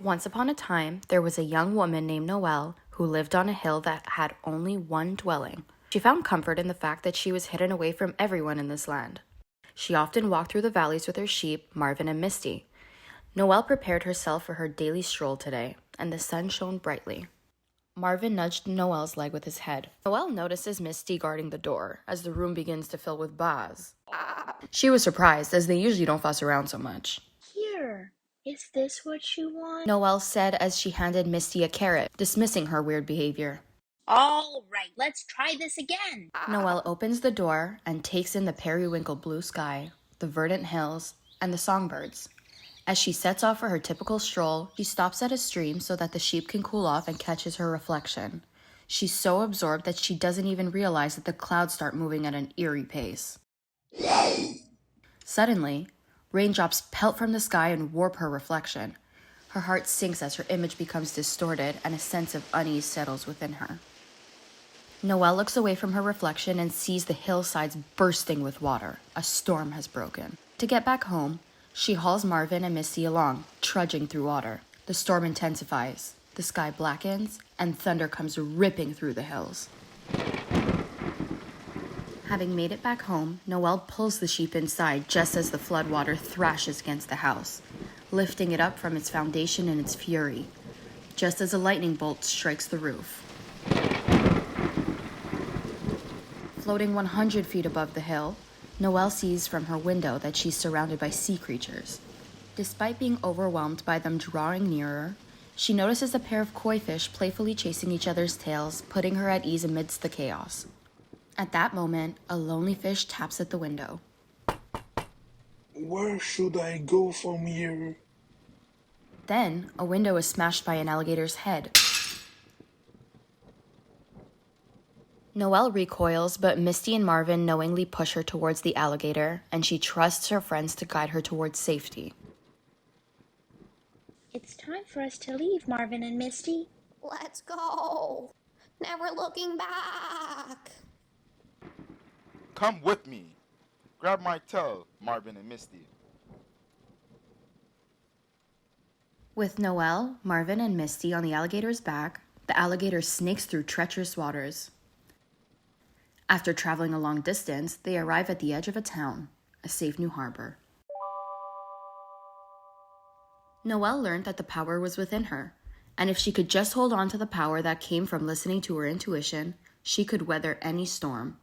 Once upon a time, there was a young woman named Noelle who lived on a hill that had only one dwelling. She found comfort in the fact that she was hidden away from everyone in this land. She often walked through the valleys with her sheep, Marvin and Misty. Noelle prepared herself for her daily stroll today, and the sun shone brightly. Marvin nudged Noelle's leg with his head. Noelle notices Misty guarding the door as the room begins to fill with baz. She was surprised, as they usually don't fuss around so much. Here, is this what you want? Noelle said as she handed Misty a carrot, dismissing her weird behavior. All right, let's try this again. Noelle opens the door and takes in the periwinkle blue sky, the verdant hills, and the songbirds. As she sets off for her typical stroll, she stops at a stream so that the sheep can cool off and catches her reflection. She's so absorbed that she doesn't even realize that the clouds start moving at an eerie pace. Suddenly, raindrops pelt from the sky and warp her reflection. Her heart sinks as her image becomes distorted and a sense of unease settles within her. Noelle looks away from her reflection and sees the hillsides bursting with water. A storm has broken. To get back home, she hauls Marvin and Misty along, trudging through water. The storm intensifies, the sky blackens, and thunder comes ripping through the hills. Having made it back home, Noelle pulls the sheep inside just as the floodwater thrashes against the house, lifting it up from its foundation in its fury, just as a lightning bolt strikes the roof. Floating 100 feet above the hill, Noelle sees from her window that she's surrounded by sea creatures. Despite being overwhelmed by them drawing nearer, she notices a pair of koi fish playfully chasing each other's tails, putting her at ease amidst the chaos. At that moment, a lonely fish taps at the window. Where should I go from here? Then, a window is smashed by an alligator's head. Noelle recoils, but Misty and Marvin knowingly push her towards the alligator, and she trusts her friends to guide her towards safety. It's time for us to leave, Marvin and Misty. Let's go. Never looking back. Come with me. Grab my tail, Marvin and Misty. With Noelle, Marvin, and Misty on the alligator's back, the alligator snakes through treacherous waters. After traveling a long distance, they arrive at the edge of a town, a safe new harbor. Noelle learned that the power was within her, and if she could just hold on to the power that came from listening to her intuition, she could weather any storm.